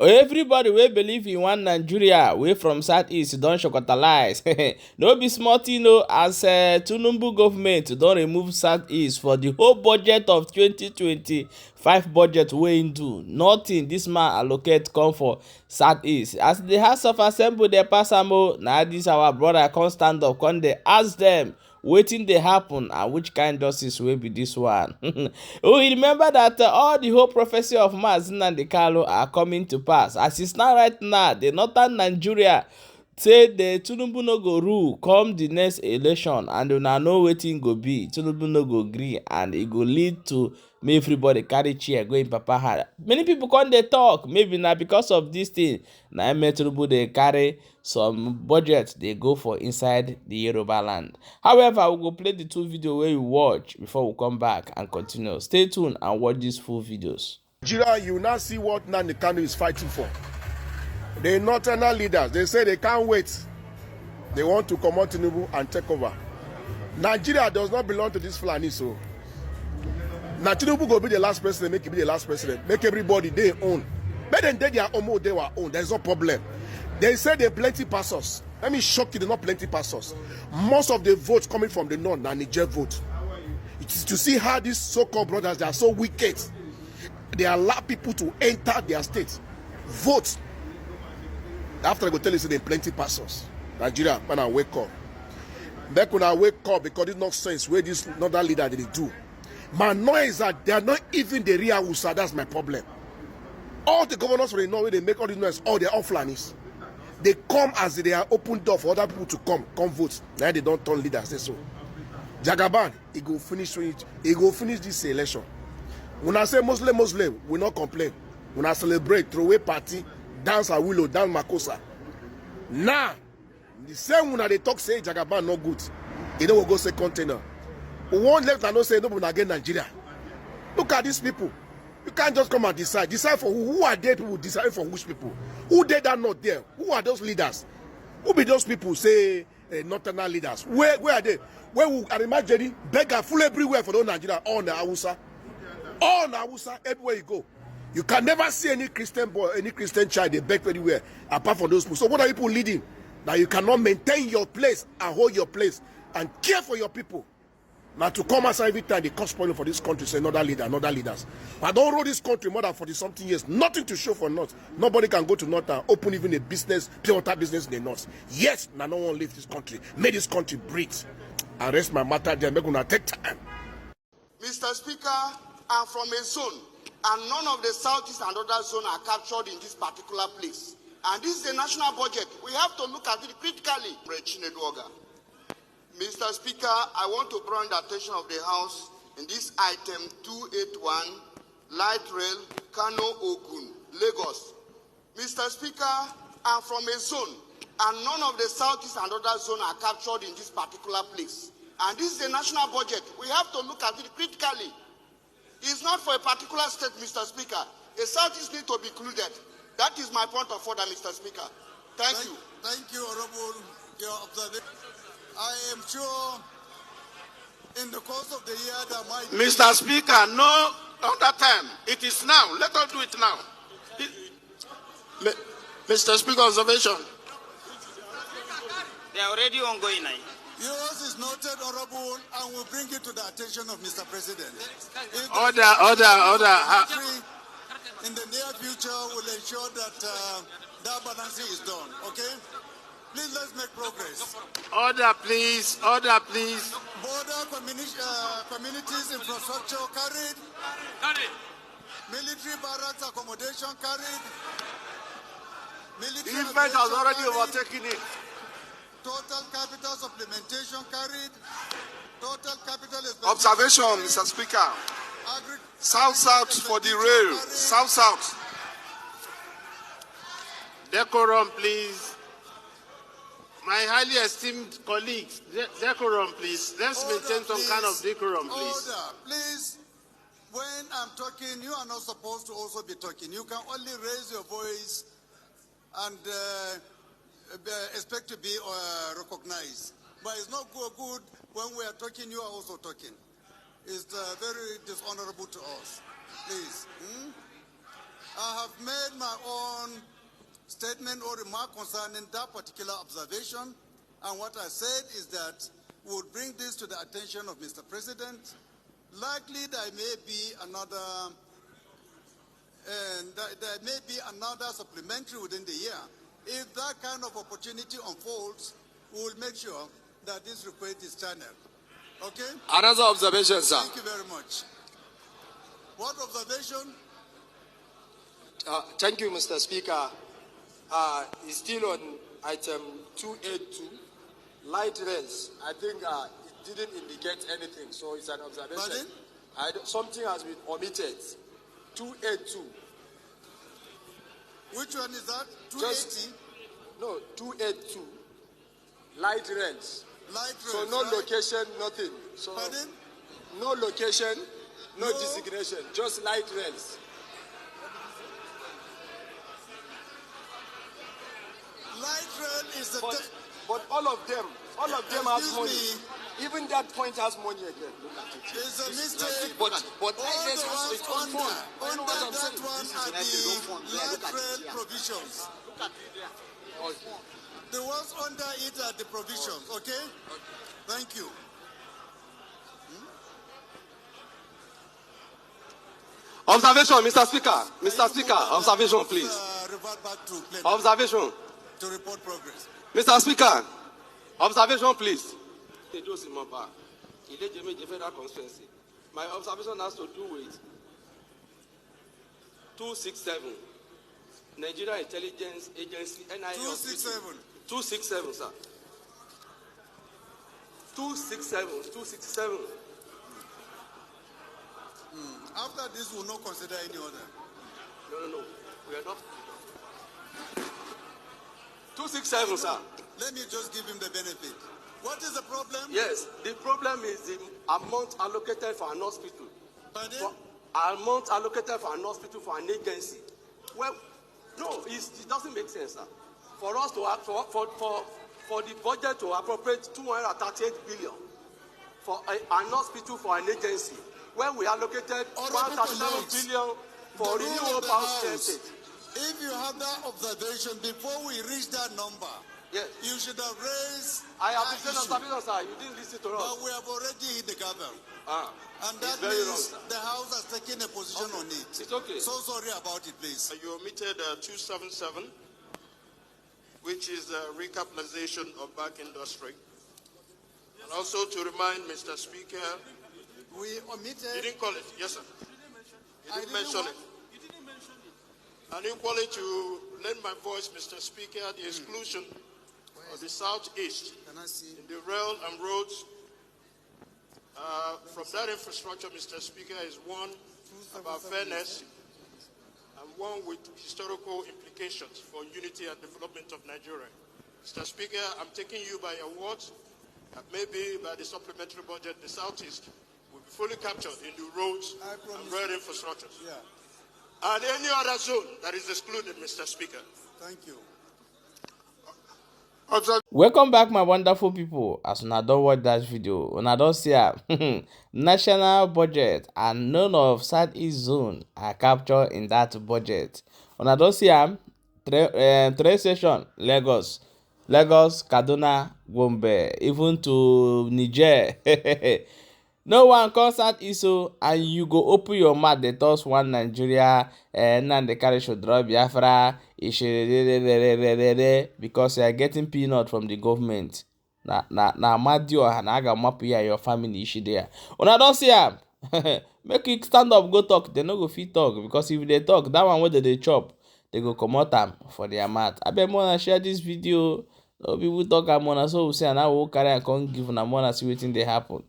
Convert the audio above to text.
Everybody wey believe in one Nigeria wey from southeast don shokotalize. No be small thing o, as Tinubu government don remove southeast for the whole budget of 2025 budget wey im do. Nothing dis man allocate come for southeast. As the House of Assembly dey pass am o, na dis our brother come stand up come dey ask dem wetin dey happen and which kind justice wey be dis one. We remember that all the whole prophecy of Mazi Nnamdi Kanu are coming to pass. As e stand right now, the northern Nigeria say the Tinubu no go rule come the next election, and una know wetin go be. Tinubu no go gree, and e go lead to make everybody carry chair go im papa hand. Many people come dey talk maybe na because of dis thing na make Tinubu dey carry some budget dey go for inside the Yoruba land. However, we go play the two videos wey we watch before we come back and continue. Stay tuned and watch these full videos. Nigeria, you now see what Nnamdi Kanu is fighting for. The northern leaders, they say they can't wait. They want to come out Tinubu and take over. Nigeria does not belong to this Fulani, so now Tinubu go be the last president, make him be the last president, make everybody they own. Make them they their own, they were own. There's no problem. They say they plenty pastors. Let me shock you, they're not plenty pastors. Most of the votes coming from the north, the Niger vote. It is to see how these so-called brothers, they are so wicked. They allow people to enter their state, vote. After I go tell you, say they plenty pastors. Nigeria, when I wake up. Back when I wake up, because it's not sense where this northern leader they do. My noise is that they are not even the real Hausa. That's my problem. All the governors from the north, they make all these noise, all they're all Fulanis. They come as they are open door for other people to come vote. Now they don't turn leaders. They so. Jagaban, he go finish it. He go finish this election. When I say Muslim, we not complain. When I celebrate, throw away party, dance a willow, dance makosa. Now, the same when they talk say Jagaban not good. You know we go say container. We won't left and not say no we again Nigeria. Look at these people. You can't just come and decide. Decide for who are they people decide for which people. Who they that not there? Who are those leaders? Who be those people say northern leaders? Where are they? Where will I imagine beggar full everywhere for those Nigeria all the Hausa? All the Hausa everywhere you go. You can never see any Christian boy, any Christian child they beg anywhere apart from those people. So what are people leading? Now you cannot maintain your place and hold your place and care for your people. Now to come outside every time they cause problem for this country, say another leader, another leaders. I don't rule this country more than 40-something years. Nothing to show for North. Nobody can go to North and open even a business, pure water business in the North. Yes, now no one leave this country. Make this country breathe. I rest my matter there. Make gonna take time. Mr. Speaker, I'm from a zone, and none of the southeast and other zones are captured in this particular place. And this is a national budget. We have to look at it critically. Mr. Speaker, I want to bring the attention of the House in this item 281, Light Rail, Kano, Ogun, Lagos. Mr. Speaker, I'm from a zone, and none of the southeast and other zones are captured in this particular place. And this is a national budget. We have to look at it critically. It's not for a particular state, Mr. Speaker. The southeast need to be included. That is my point of order, Mr. Speaker. Thank you. Thank you, Honorable. Your observation. I am sure in the course of the year there might be... Mr. Speaker, no other time. It is now. Let us do it now. Mr. Speaker, observation. They are already ongoing now. Yours is noted, Honorable, and will bring it to the attention of Mr. President. Order. In the near future, we'll ensure that that balancing is done, okay? Please, let's make progress. Order, please. Order, please. Border communities infrastructure carried. Military barracks accommodation carried. The event has already overtaken it. Total capital supplementation carried. Total capital Observation, Mr. Speaker. South for the rail. South. Decorum, please. My highly esteemed colleagues, decorum, please. Let's maintain some kind of decorum, please. Order, please. When I'm talking, you are not supposed to also be talking. You can only raise your voice and expect to be recognized. But it's not good when we are talking, you are also talking. It's very dishonorable to us. Please. I have made my own statement or remark concerning that particular observation, and what I said is that we would bring this to the attention of Mr. President. Likely there may be another, supplementary within the year. If that kind of opportunity unfolds, we will make sure that this request is channeled. Okay? Another observation, sir. Thank you very much. What observation? Thank you, Mr. Speaker. It's still on item 282, light rails. I think it didn't indicate anything, so it's an observation. Pardon? Something has been omitted. 282. Which one is that? 280? No, 282. Light rails. Light rails. So no right? location, nothing. So Pardon? no location, no designation, just light rails. Light rail is the... But all of them has money. Even that point has money again. Look at it. There's a mistake. But all the ones its own fund. under that one are the light rail provisions. Look at it there. Okay. The ones under it are the provisions, okay? Thank you. Observation, Mr. Speaker. Mr. Speaker, observation, please. Revert back to plenary Observation. to report progress. Mr. Speaker, observation, please. My observation has to do with 267, Nigeria Intelligence Agency, NIA. 267. 267, sir. 267. After this, we will not consider any other. No. We are not. 267, sir. Let me just give him the benefit. What is the problem? Yes, the problem is the amount allocated for an hospital. Pardon? Amount allocated for an hospital for an agency. Well, no, it doesn't make sense, sir. For us to have, for the budget to appropriate 238 billion for an hospital for an agency, when we allocated 137 billion for renewable power station. If you have that observation before we reach that number, yes, you should have raised. I have been saying observation, sir. You didn't listen to us. But we have already hit the gavel. And that very wrong, means sir. the House has taken a position on it. It's okay. So sorry about it, please. You omitted 277, which is the recapitalization of bank industry. And also to remind Mr. Speaker, We omitted. you didn't call it, yes sir. You didn't mention it. You didn't mention it. And equally to lend my voice, Mr. Speaker, the exclusion of the Southeast Can I see? in the rail and roads from that infrastructure, Mr. Speaker, is one about fairness and one with historical implications for unity and development of Nigeria. Mr. Speaker, I'm taking you by your words that maybe by the supplementary budget, the Southeast will be fully captured in the roads and rail infrastructures. Yeah. And any other zone that is excluded, Mr. Speaker. Thank you. Welcome back, my wonderful people. As una don watch that video, una don see national budget and none of Southeast zone are captured in that budget. Una don see train station Lagos, Kaduna, Gombe, even to Niger. No one come Southeast and you go open your mouth dey toss one Nigeria, Nnamdi Kanu should drop Biafra, because you are getting peanut from the government. Na Mazi na aga map you and your family issue there. Una don see am. Make you stand up go talk. They no go fit talk, because if they talk, that one wey dey chop, they go comot am for their mouth. Abeg una share this video. No people talk am una so we say, and I will carry am come give una more see wetin dey happen.